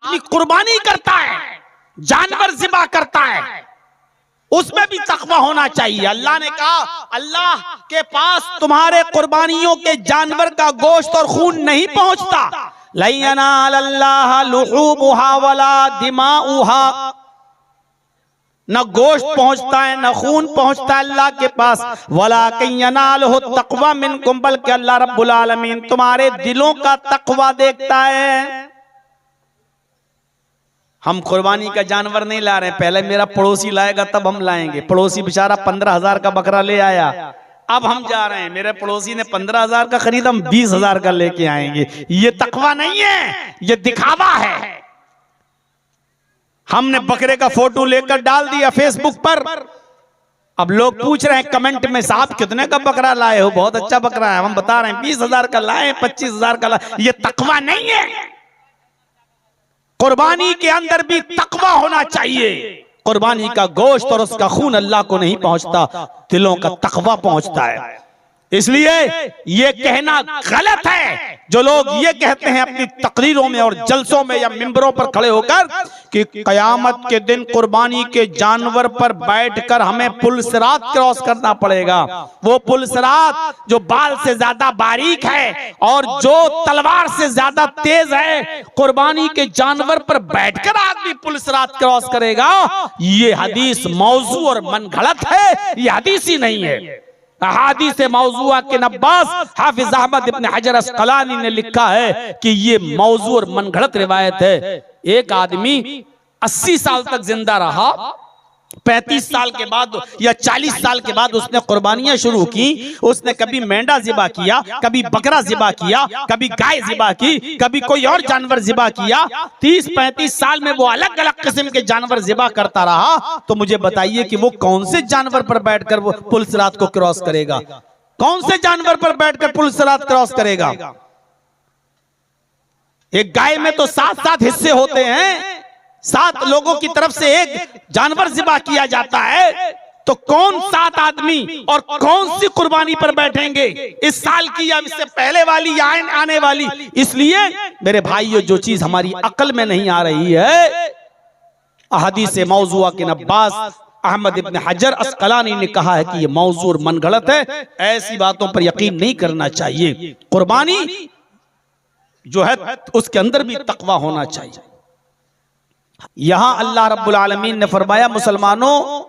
आदमी कुर्बानी करता है, जानवर ज़िबा करता है, उसमें भी तकवा होना चाहिए। अल्लाह ने कहा अल्लाह के पास तुम्हारे कुर्बानियों के जानवर का गोश्त और खून नहीं पहुंचता। ला यनालल्लाह लुहूमुहा वला दिमाउहा, न गोश्त पहुंचता है न खून पहुंचता है अल्लाह के पास। वलाकिन यनालुहु तक़वा मिनकुम, बल्कि अल्लाह रब्बुल आलमीन तुम्हारे दिलों का तकवा देखता है। हम कुर्बानी का जानवर नहीं ला रहे हैं, पहले मेरा पड़ोसी लाएगा तब हम लाएंगे। पड़ोसी बेचारा 15,000 का बकरा ले आया, अब हम जा रहे हैं, मेरे पड़ोसी ने 15,000 का खरीदा, हम 20,000 का लेके आएंगे। ये तकवा नहीं है, ये दिखावा है। हमने बकरे का फोटो लेकर डाल दिया फेसबुक पर, अब लोग पूछ रहे हैं कमेंट में साहब कितने का बकरा लाए हो, बहुत अच्छा बकरा है। हम बता रहे हैं 20,000 का लाए, 25,000 का लाए। ये तकवा नहीं है। कुर्बानी के अंदर भी तकवा होना चाहिए। कुर्बानी का गोश्त और उसका खून अल्लाह को नहीं पहुंचता, दिलों का तकवा पहुंचता है। इसलिए ये कहना गलत है जो लोग ये कहते हैं अपनी तकरीरों में और जलसों में या मिंबरों पर खड़े होकर कि कयामत के दिन कुर्बानी के जानवर पर बैठकर हमें पुल सिरात क्रॉस करना पड़ेगा। वो पुल सिरात जो बाल से ज्यादा बारीक है और जो तलवार से ज्यादा तेज है, कुर्बानी के जानवर पर बैठकर आदमी पुल सिरात क्रॉस करेगा। ये हदीस मौजू और मनगढ़ंत है, ये हदीस ही नहीं है। अहादीस मौजूआ के नब्बास हाफिज अहमद इब्न हजर अस्कलानी ने लिखा है कि ये मौजू और मनगढ़ंत रिवायत है। एक आदमी 80 साल तक जिंदा रहा, 35 साल के बाद या 40 साल के बाद उसने कुर्बानियां शुरू की। उसने कभी मेंढा ज़िबा किया, कभी बकरा ज़िबा किया, कभी गाय ज़िबा की, कभी कोई और जानवर ज़िबा किया। 30-35 साल में वो अलग अलग किस्म के जानवर ज़िबा करता रहा। तो मुझे बताइए कि वो कौन से जानवर पर बैठकर वो पुल सिरात को क्रॉस करेगा? कौन से जानवर पर बैठकर पुल सिरात क्रॉस करेगा? एक गाय में तो 7-7 हिस्से होते हैं, 7 लोगों की तरफ से एक जानवर ज़िबा किया जाता है। तो कौन 7 आदमी और कौन सी कुर्बानी पर बैठेंगे, इस साल की या इससे पहले वाली या आने वाली? इसलिए मेरे भाइयों, जो चीज हमारी अकल में नहीं आ रही है, अहादीस मौजूआ के नब्बास अहमद इब्न हजर अस्कलानी ने कहा है कि ये मौजू और मनगढ़ंत है। ऐसी बातों पर यकीन नहीं करना चाहिए। कुर्बानी जो है उसके अंदर भी तकवा होना चाहिए। यहां अल्लाह रब्बुल आलमीन ने फरमाया, मुसलमानों,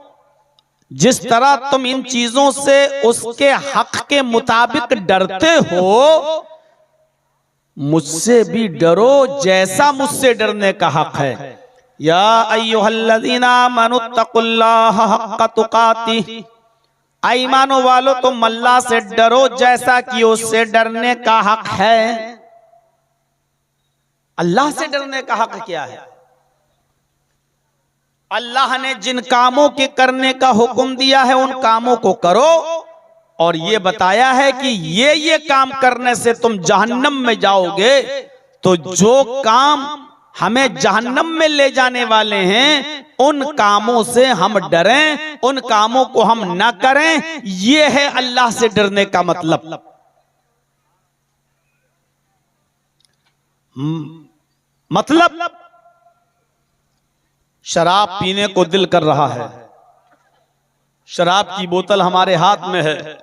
जिस तरह तुम इन चीजों से उसके हक के मुताबिक डरते हो, मुझसे भी डरो जैसा मुझसे डरने का हक है। या अय्युहल्लज़ीना आमनुत्तकुल्लाह हक्का तुकातिह, ईमान वालो तुम अल्लाह से डरो जैसा कि उससे डरने का हक है। अल्लाह से डरने का हक क्या है? अल्लाह ने जिन कामों के करने का हुक्म दिया है उन कामों को करो, और ये बताया है कि ये काम करने से तुम जहन्नम में जाओगे। तो जो काम हमें जहन्नम में ले जाने वाले हैं उन कामों से हम डरें, उन कामों को हम ना करें। ये है अल्लाह से डरने का मतलब। मतलब शराब पीने को दिल कर रहा है, शराब की बोतल हमारे हाथ में है,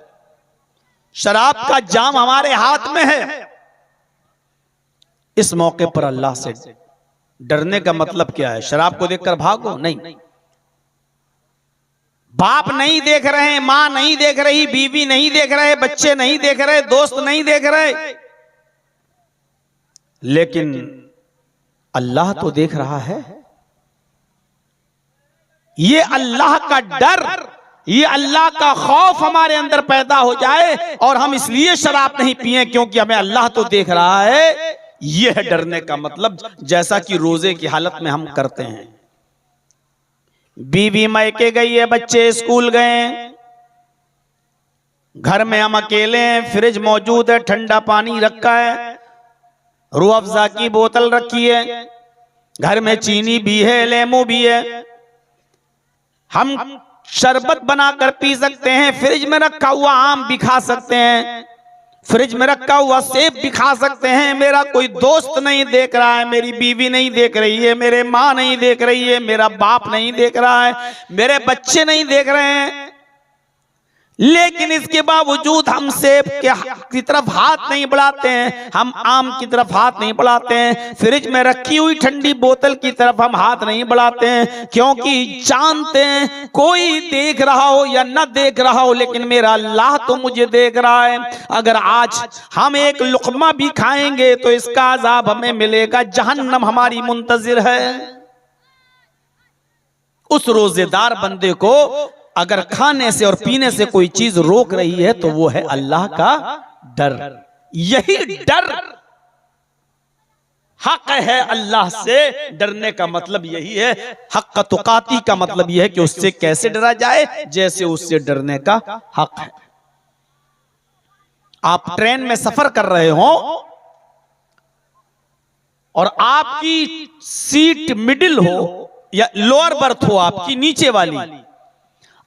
शराब का जाम हमारे हाथ में है। इस मौके पर अल्लाह से डरने का मतलब क्या है? शराब को देखकर भागो? नहीं। बाप नहीं देख रहे, मां नहीं देख रही, बीवी नहीं देख रहे, बच्चे नहीं देख रहे, दोस्त नहीं देख रहे, लेकिन अल्लाह तो देख रहा है। ये अल्लाह का डर, ये अल्लाह का खौफ हमारे अंदर पैदा हो जाए और हम इसलिए शराब नहीं पिए क्योंकि हमें अल्लाह तो देख रहा है। ये है डरने का मतलब, जैसा कि रोजे की हालत में हम करते हैं। बीवी मैके गई है, बच्चे स्कूल गए, घर में हम अकेले हैं, फ्रिज मौजूद है, ठंडा पानी रखा है, रूह अफ़ज़ा की बोतल रखी है, घर में चीनी भी है, लेमू भी है, हम शरबत बनाकर पी सकते हैं, फ्रिज में रखा हुआ आम भी खा सकते हैं, फ्रिज में रखा हुआ सेब भी खा सकते हैं। मेरा कोई दोस्त नहीं देख रहा है, मेरी बीवी नहीं देख रही है, मेरे माँ नहीं देख रही है, मेरा बाप नहीं देख रहा है, मेरे बच्चे नहीं देख रहे हैं, लेकिन इसके बावजूद हम सेब की तरफ हाथ नहीं बढ़ाते हैं, हम आम की तरफ हाथ नहीं बढ़ाते हैं, फ्रिज में रखी हुई ठंडी बोतल की तरफ हम हाथ नहीं बढ़ाते हैं, क्योंकि जानते हैं कोई देख रहा हो या न देख रहा हो, लेकिन मेरा अल्लाह तो मुझे देख रहा है। अगर आज हम एक लुक़मा भी खाएंगे तो इसका अज़ाब हमें मिलेगा, जहन्नम हमारी मुंतज़िर है। उस रोजेदार बंदे को अगर खाने से और पीने से कोई चीज रोक रही है तो वो है अल्लाह का डर। यही डर हक है। अल्लाह से डरने का मतलब यही है, हक तुकाती का मतलब यह है कि उससे कैसे डरा जाए, जैसे उससे डरने का हक है। आप ट्रेन में सफर कर रहे हो और आपकी सीट मिडिल हो या लोअर बर्थ हो, आपकी नीचे वाली,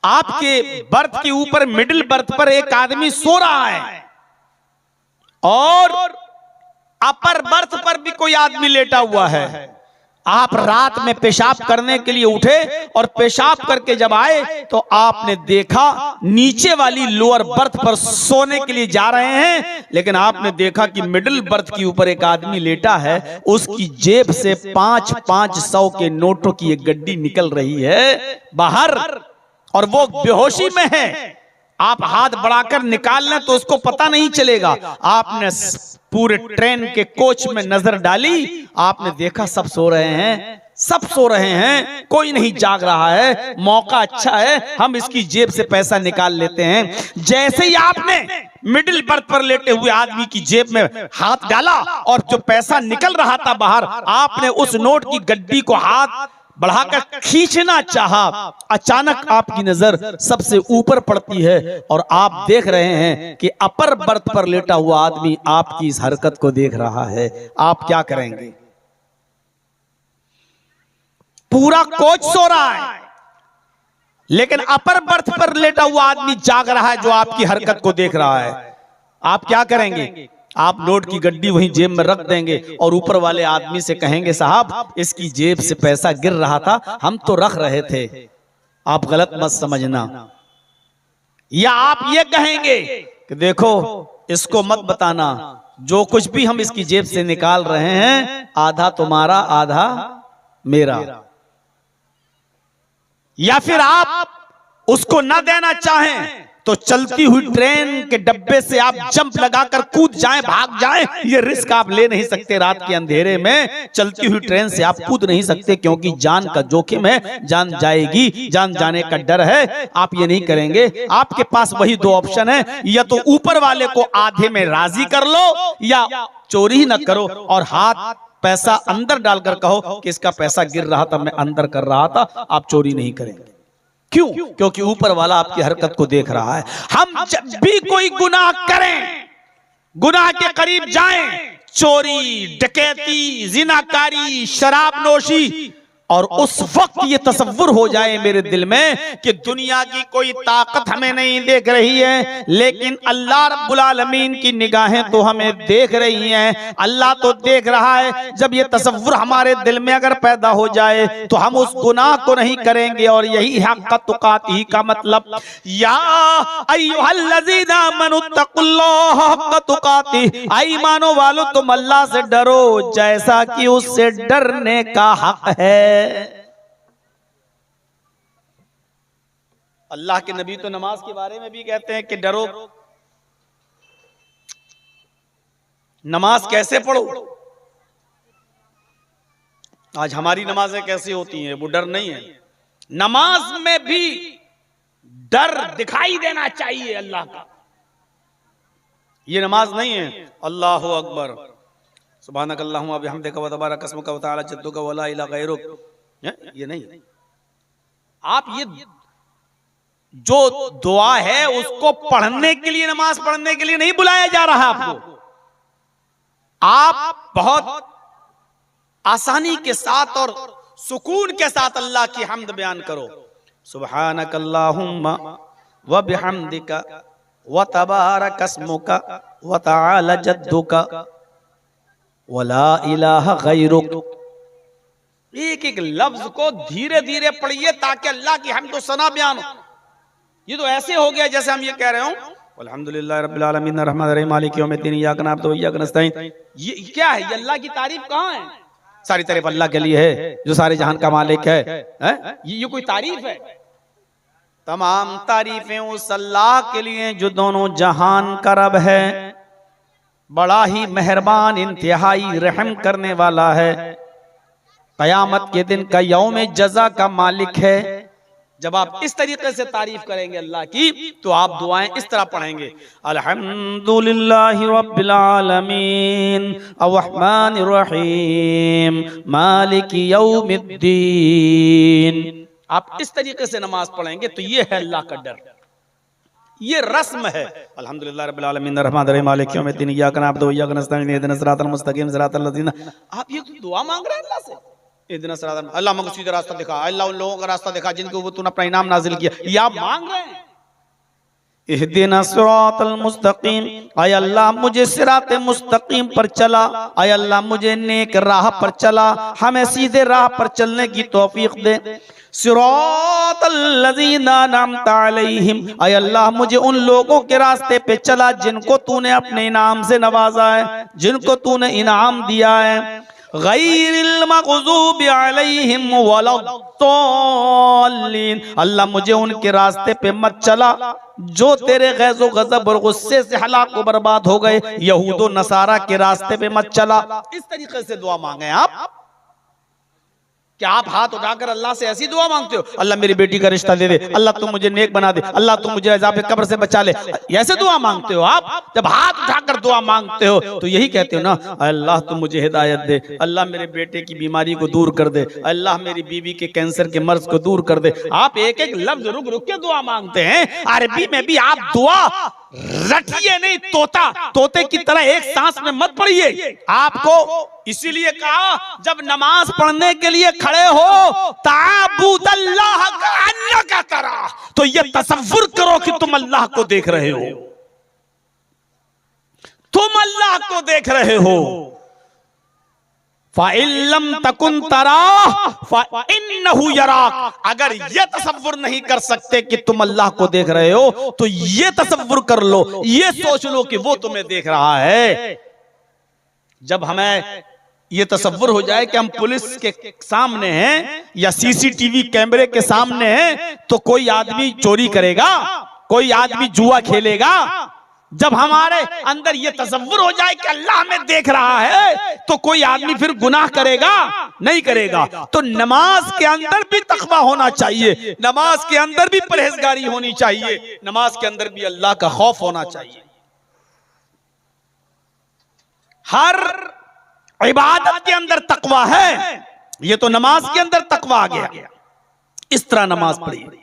आपके बर्थ के ऊपर मिडिल बर्थ पर एक आदमी सो रहा है और अपर बर्थ पर भी कोई आदमी लेटा हुआ है। आप रात में पेशाब करने के लिए उठे और पेशाब करके जब आए तो आपने देखा नीचे वाली लोअर बर्थ पर सोने के लिए जा रहे हैं, लेकिन आपने देखा कि मिडिल बर्थ के ऊपर एक आदमी लेटा है, उसकी जेब से 500 के नोटों की एक गड्डी निकल रही है बाहर और वो बेहोशी में है। आप हाथ बढ़ाकर निकाल लें तो उसको पता नहीं चलेगा। आपने पूरे ट्रेन के कोच में नजर डाली, आपने देखा सब सो रहे हैं, सब सो रहे हैं, कोई नहीं जाग रहा है, मौका अच्छा है, हम इसकी जेब से पैसा निकाल लेते हैं। जैसे ही आपने मिडिल बर्थ पर लेटे हुए आदमी की जेब में हाथ डाला और जो पैसा निकल रहा था बाहर, आपने उस नोट की गड्डी को हाथ बढ़ाकर खींचना चाहा, अचानक आपकी नजर सबसे ऊपर पड़ती है और आप देख रहे हैं कि अपर बर्थ पर लेटा हुआ आदमी आपकी इस हरकत को देख रहा है। आप क्या करेंगे? पूरा कोच सो रहा है लेकिन अपर बर्थ पर लेटा हुआ आदमी जाग रहा है जो आपकी हरकत को देख रहा है। आप क्या करेंगे? आप नोट की गड्डी वहीं जेब में रख देंगे और ऊपर वाले आदमी से कहेंगे, साहब इसकी जेब से पैसा गिर रहा था, हम तो रख रहे थे, आप गलत मत समझना। या आप ये कहेंगे कि देखो इसको मत बताना, जो कुछ भी हम इसकी जेब से निकाल रहे हैं आधा तुम्हारा आधा मेरा। या फिर आप उसको न देना चाहें तो चलती हुई ट्रेन के डब्बे से आप जंप लगाकर कूद जाएं, भाग जाएं, ये रिस्क आप ले नहीं सकते। रात के अंधेरे में चलती हुई ट्रेन से आप कूद नहीं सकते क्योंकि जान का जोखिम है, जान जाएगी, जान जाने का डर है। आप ये नहीं करेंगे। आपके पास वही दो ऑप्शन है, या तो ऊपर वाले को आधे में राजी कर लो या चोरी ही न करो और हाथ पैसा अंदर डालकर कहो कि इसका पैसा गिर रहा था, मैं अंदर कर रहा था। आप चोरी नहीं करेंगे। क्यों? क्योंकि ऊपर वाला आपकी हरकत को देख रहा है। हम जब भी कोई गुनाह करें, गुनाह के करीब जाएं, चोरी, डकैती, जिनाकारी, शराब नोशी, और उस वक्त ये तसव्वुर हो जाए मेरे दिल में कि दुनिया की कोई ताकत हमें नहीं देख रही है, लेकिन अल्लाह रब्बुल आलमीन की निगाहें तो हमें देख रही हैं, अल्लाह तो देख रहा है। जब ये तसव्वुर हमारे दिल में अगर पैदा हो जाए तो हम उस गुनाह को नहीं करेंगे। और यही हक़ तुक़ातिही का मतलब, या अय्युहल्लज़ीना आमनुत्तक़ुल्लाह हक़्क़ तुक़ातिही, ऐ ईमानो वालो तुम अल्लाह से डरो जैसा कि उससे डरने का हक है। अल्लाह के नबी तो नमाज के बारे में भी कहते हैं कि डरो। नमाज कैसे पढ़ो? आज हमारी नमाजें कैसी होती हैं? वो डर नहीं है। नमाज में भी डर दिखाई देना चाहिए अल्लाह का। ये नमाज नहीं है अल्लाहु अकबर सुब्हानक अल्लाहुम्मा व बिहम्दिका व तबारक अस्मुका व तआला जद्दुका व ला इलाहा गैरुक, ये नहीं। आप ये जो दुआ है उसको पढ़ने के लिए, नमाज पढ़ने के लिए नहीं बुलाया जा रहा आपको। आप बहुत आसानी के साथ और सुकून के साथ अल्लाह की हम्द बयान करो। सुब्हानक अल्लाहुम्मा व बिहम्दिका व तबारक अस्मुका व तआला जद्दुका वला इलाहा गैरुक। एक एक लफ्ज को धीरे धीरे पढ़िए ताकि अल्लाह की हमद व सना बयान हो। ये तो ऐसे हो गया जैसे हम ये कह रहे हो अल्हम्दुलिल्लाह रब्बिल आलमीन अर्रहमानिर रहीम मालिकि यौमिद्दीन इय्याका नअबुदु व इय्याका नस्तईन। ये क्या है? ये अल्लाह की तारीफ कहाँ है? सारी तारीफ अल्लाह के लिए है जो सारे जहान का मालिक है। ये कोई तारीफ है? तमाम तारीफें उस अल्लाह के लिए जो दोनों जहान का रब है, बड़ा ही मेहरबान इंतहाई रहम करने वाला है, कयामत के दिन का यौम जज़ा का मालिक है। जब आप इस तरीके से तारीफ करेंगे अल्लाह की तो आप दुआएं इस तरह पढ़ेंगे अल्हम्दुलिल्लाहि रब्बिल आलमीन अर्रहमानिर रहीम मालिकि यौमिद्दीन। आप इस तरीके से नमाज पढ़ेंगे तो ये है अल्लाह का डर, ये रस्म है। अल्हम्दुलिल्लाह रब्बिल आलमीन अर्रहमानिर रहीम मालिकि यौमिद्दीन इय्याका नअबुदु व इय्याका नस्तईन इहदिना सिरातल मुस्तकीम सिरातल लज़ीना। आप ये दुआ मांग रहे हैं अल्लाह से, इहदिना सिरातल, अल्लाह मुझे सीधा रास्ता दिखा, अल्लाह उन लोगों का रास्ता दिखा जिनके ऊपर तूने अपना इनाम नाजिल किया। ये आप मांग रहे हैं। इहदिना सिरातल मुस्तकीम, आय अल्लाह मुझे सिरात मुस्तकीम पर चला, आय अल्लाह मुझे नेक राह पर चला, हमें सीधे राह पर चलने की तौफीक दे। सिरातल लज़ीना अनअमता अलैहिम, आय अल्लाह मुझे उन लोगों के रास्ते पे चला जिनको तूने अपने इनाम से नवाजा है, जिनको तूने इनाम दिया है। गैरिल मग़ज़ूबि अलैहिम वलद्दाल्लीन, अल्लाह मुझे उनके रास्ते पे मत चला जो तेरे गैज़ो गज़ब और गुस्से से हलाक व बर्बाद हो गए। यहूद व नसारा के रास्ते पे मत चला। इस तरीके से दुआ मांगे आप। क्या आप हाथ उठाकर अल्लाह से ऐसी दुआ मांगते हो? अल्लाह मेरी बेटी का रिश्ता दे दे, अल्लाह तुम मुझे नेक बना दे, अल्लाह तुम मुझे अज़ाब कब्र से बचा ले, ऐसे दुआ मांगते हो आप? जब हाथ उठाकर दुआ मांगते हो तो यही कहते हो ना, अल्लाह तुम मुझे हिदायत दे, अल्लाह मेरे बेटे की बीमारी को दूर कर दे, अल्लाह मेरी बीवी के कैंसर के मर्ज को दूर कर दे। आप एक एक लफ्ज रुक रुक के दुआ मांगते हैं। अरबी में भी आप दुआ रटिए नहीं, तोते की तरह एक सांस में मत पढ़िए। आपको इसीलिए कहा जब नमाज पढ़ने के लिए खड़े हो ताबुदल्लाह का तरह, तो ये तसव्वुर करो कि तुम अल्लाह को देख रहे हो, तुम अल्लाह को देख रहे हो। फ़इल्लम तकुन तराह फ़इन्नहु यराक, अगर ये तसव्वुर नहीं कर सकते कि तुम अल्लाह को देख रहे हो तो ये तसव्वुर कर लो, ये सोच लो कि वो तुम्हें देख रहा है। जब हमें ये तसव्वुर हो जाए कि हम पुलिस के सामने हैं या सीसीटीवी कैमरे के सामने हैं, तो कोई आदमी चोरी करेगा, कोई आदमी जुआ खेलेगा। जब हमारे अंदर ये तसव्वुर हो जाए कि अल्लाह हमें देख रहा है तो कोई आदमी फिर गुनाह करेगा नहीं करेगा। तो नमाज के अंदर भी तक़वा होना चाहिए, नमाज के अंदर भी परहेजगारी होनी चाहिए, नमाज के अंदर भी अल्लाह का खौफ होना चाहिए। हर इबादत के अंदर तक़वा है, ये तो नमाज के अंदर तक़वा आ गया। इस तरह नमाज पढ़िए।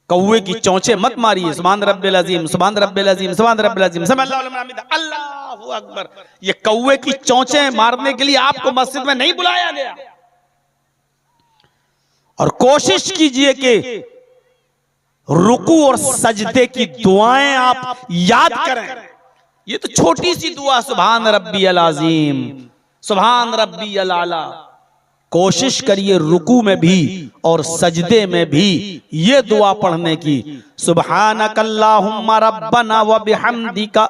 कौवे की चोंचे मत मारिए, सुभान रब्बिल अज़ीम, सुभान रब्बिल अज़ीम, सुभान रब्बिल अज़ीम, अल्लाहु अकबर। ये कौवे की चोंचे मारने के लिए आपको मस्जिद में नहीं बुलाया गया। और कोशिश कीजिए कि रुकू और सजदे की दुआएं आप याद करें। ये तो छोटी सी दुआ, सुभान रब्बियल अज़ीम, सुभान रब्बियल आला। कोशिश करिए रुकू में भी और सजदे में भी ये दुआ पढ़ने की, सुब्हानकल्लाहुम्मा रब्बना व बिहम्दिका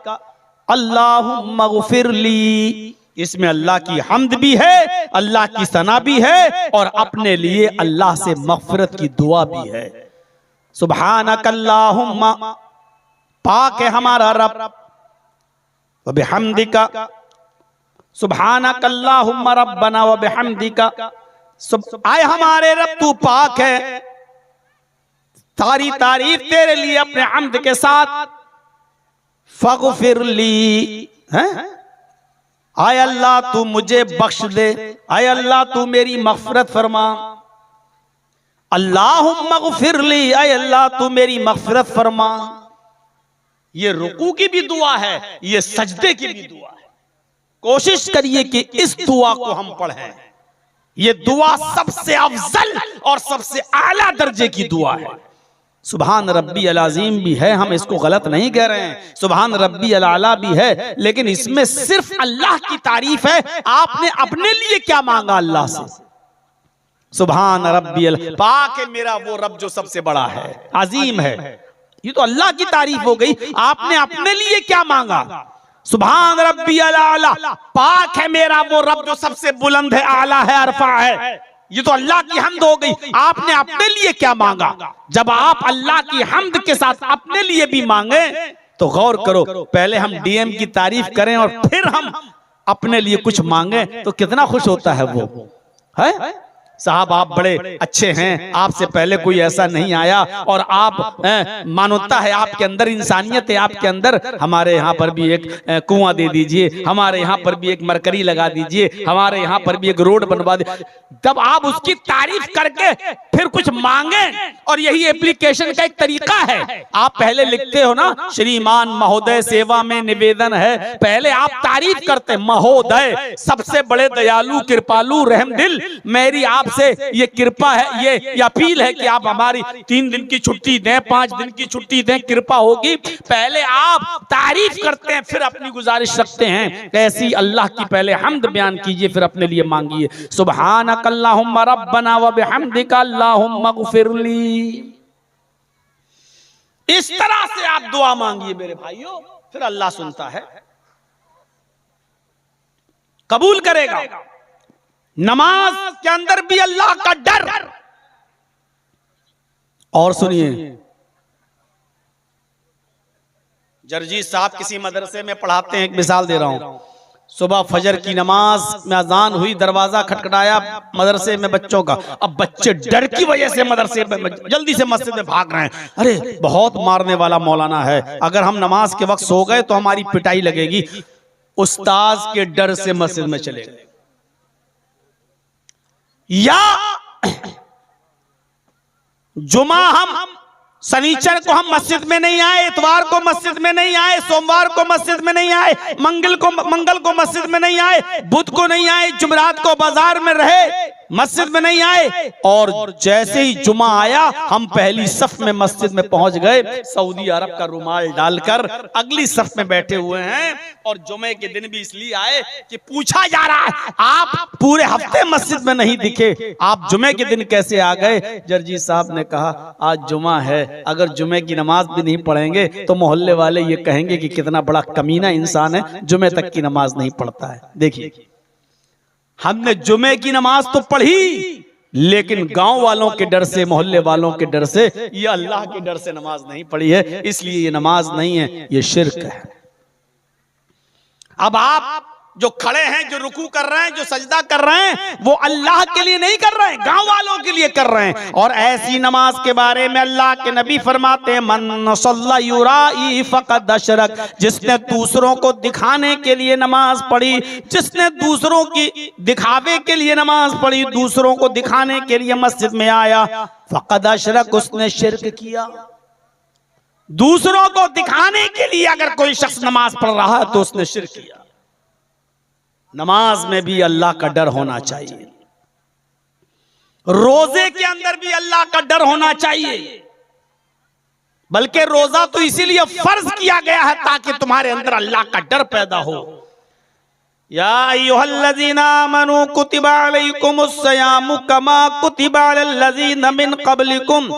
अल्लाहुम्मा ग़फ़िरली। इसमें अल्लाह की हम्द भी है, अल्लाह की सना भी है और अपने लिए अल्लाह से मग़फ़िरत की दुआ भी है। सुब्हानकल्लाहुम्मा, पाक है हमारा रब, व बिहम्दिका, सुब्हानकल्लाहुम्मा रब्बना व बिहम्दिका, आए हमारे रब तू पाक है, सारी तारीफ तेरे लिए अपने हम्द के साथ। फ़ग़फ़िरली, आए अल्लाह तू मुझे बख्श दे, आए अल्लाह तू मेरी मग़फ़िरत फरमा। अल्लाहुम्मा ग़फ़िरली, आए अल्लाह तू मेरी मग़फ़िरत फरमा। ये रुकू की भी दुआ है, ये सजदे की भी दुआ है। कोशिश करिए कि इस दुआ को हम पढ़ें। ये दुआ सबसे अफजल और सबसे आला दर्जे की दुआ है। सुभान रब्बी अल अज़ीम भी है, हम इसको गलत नहीं कह रहे हैं, सुभान रब्बी अल आला भी है, लेकिन इसमें सिर्फ अल्लाह की तारीफ है। आपने अपने लिए क्या मांगा अल्लाह से? सुभान रब्बी अल, पाक है मेरा वो रब जो सबसे बड़ा है, अजीम है। ये तो अल्लाह की तारीफ हो गई। आपने अपने लिए क्या मांगा? सुभान रब्बी अल आला, पाक है मेरा वो रब जो सबसे बुलंद है, आला है, अरफा है। ये तो अल्लाह की हम्द हो गई। आपने अपने लिए क्या मांगा? जब आप अल्लाह की हम्द के साथ अपने लिए भी मांगे तो गौर करो, पहले हम डीएम की तारीफ करें और फिर हम अपने लिए कुछ मांगे तो कितना खुश होता है वो, है? साहब आप बड़े अच्छे हैं, आपसे पहले कोई ऐसा नहीं आया, और आप मानवता है आपके अंदर, इंसानियत है आपके अंदर, हमारे यहाँ पर भी एक कुआं दे दीजिए, हमारे यहाँ पर भी एक मरकरी लगा दीजिए, हमारे यहाँ पर भी एक रोड बनवा दीजिए। जब आप उसकी तारीफ करके फिर कुछ मांगे, और यही एप्लीकेशन का एक तरीका है, आप पहले लिखते हो ना, श्रीमान महोदय सेवा में निवेदन है, पहले आप तारीफ करते, महोदय सबसे बड़े दयालु कृपालु रहमदिल, मेरी आप से ये कृपा है, ये अपील है कि आप हमारी 3 दिन की छुट्टी दें, 5 दिन की छुट्टी दें, कृपा होगी। पहले आप तारीफ करते हैं, फिर अपनी गुजारिश रखते हैं। ऐसी अल्लाह की पहले हम्द बयान कीजिए, फिर अपने लिए मांगिए। सुब्हानकल्लाहुम्मा रब्बना व बिहम्दिका अल्लाहुम्मा ग़फ़िरली। इस तरह से आप दुआ मांगिए मेरे भाइयों, फिर अल्लाह सुनता है, कबूल करेगा। नमाज के अंदर भी अल्लाह का डर। और सुनिए, जरजीत साहब किसी मदरसे में पढ़ाते हैं, एक मिसाल दे रहा हूं, सुबह फजर की नमाज में अजान हुई, दरवाजा खटखटाया मदरसे में बच्चों का, अब बच्चे डर की वजह से मदरसे में जल्दी से मस्जिद में भाग रहे हैं। अरे बहुत मारने वाला मौलाना है, अगर हम नमाज के वक्त सो गए तो हमारी पिटाई लगेगी। उस्ताद के डर से मस्जिद में चले गए। या जुमा हम शनिचर को हम मस्जिद में नहीं आए, इतवार को मस्जिद में नहीं आए, सोमवार को मस्जिद में नहीं आए, मंगल को मस्जिद में नहीं आए, बुध को नहीं आए, जुमेरात को बाजार में रहे, मस्जिद में नहीं आए, और जैसे ही जुमा आया हम पहली सफ में मस्जिद में पहुंच गए, सऊदी अरब का रुमाल डालकर अगली सफ में बैठे हुए हैं। और जुमे के दिन भी इसलिए आए कि पूछा जा रहा है, आप पूरे हफ्ते मस्जिद में नहीं दिखे, आप जुमे के दिन कैसे आ गए? जरजीत साहब ने कहा आज जुमा है, अगर जुमे की नमाज भी नहीं पढ़ेंगे तो मोहल्ले वाले ये कहेंगे कि कितना बड़ा कमीना इंसान है, जुमे तक की नमाज नहीं पढ़ता है। देखिए, हमने जुमे की नमाज तो पढ़ी, लेकिन गांव वालों के डर से, मोहल्ले वालों के डर से, ये अल्लाह के डर से नमाज नहीं पढ़ी है, इसलिए ये नमाज नहीं है, ये शिर्क है। अब आप जो खड़े हैं, जो रुकू कर रहे हैं, जो सजदा कर रहे हैं, वो अल्लाह के लिए नहीं कर रहे हैं, गांव वालों के लिए कर रहे हैं। और ऐसी नमाज के बारे में अल्लाह के नबी फरमाते हैं, मन सल्ला युराई फक़द अशरक, जिसने दूसरों को दिखाने के लिए नमाज पढ़ी, जिसने दूसरों की दिखावे के लिए नमाज पढ़ी, दूसरों को दिखाने के लिए मस्जिद में आया, फक़द अशरक, उसने शिर्क किया। दूसरों को दिखाने के लिए अगर कोई शख्स नमाज पढ़ रहा है तो उसने शिर्क किया। नमाज में भी अल्लाह का डर होना चाहिए, रोजे के अंदर भी अल्लाह का डर होना चाहिए, बल्कि रोजा तो इसीलिए फर्ज किया गया है ताकि तुम्हारे अंदर अल्लाह का डर पैदा हो। या अय्युहल्लज़ीना आमनू कुतिबा अलैकुमुस्सियामु कमा कुतिबा अलल्लज़ीना मिन क़ब्लिकुम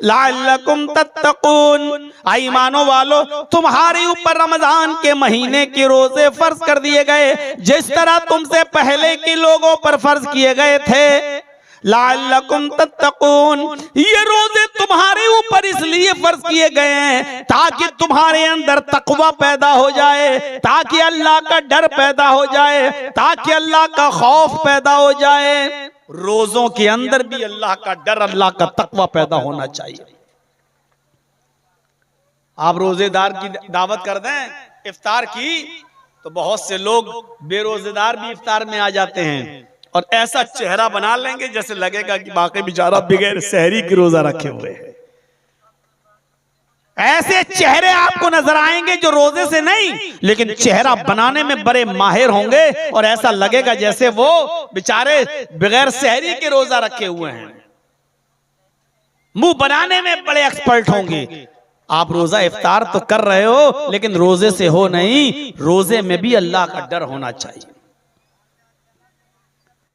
लअल्लकुम तत्तक़ून। ईमानो वालो, तुम्हारे ऊपर रमजान के महीने के रोजे फर्ज कर दिए गए, जिस तरह तुमसे पहले के लोगों पर फर्ज किए गए थे। लअल्लकुम तत्तक़ून, ये रोजे तुम्हारे ऊपर इसलिए फर्ज किए गए हैं ताकि तुम्हारे अंदर तकवा पैदा हो जाए, ताकि अल्लाह का डर पैदा हो जाए, ताकि अल्लाह का खौफ पैदा हो जाए। रोजों के अंदर भी अल्लाह का डर, अल्लाह का तकवा पैदा होना चाहिए। आप रोजेदार की दावत कर दें इफ्तार की, तो बहुत से लोग बेरोजेदार भी इफ्तार में आ जाते हैं और ऐसा चेहरा बना लेंगे जैसे लगेगा कि बाकी बेचारा बगैर सहरी की रोजा रखे हुए हैं। ऐसे चेहरे आपको नजर आएंगे जो रोजे से नहीं, लेकिन चेहरा बनाने में बड़े माहिर होंगे, और ऐसा लगेगा जैसे वो बेचारे बगैर सहरी के रोजा रखे हुए हैं। मुंह बनाने में बड़े एक्सपर्ट होंगे। आप रोजा इफ्तार तो कर रहे हो, लेकिन रोजे से हो नहीं, रोजे में भी अल्लाह का डर होना चाहिए।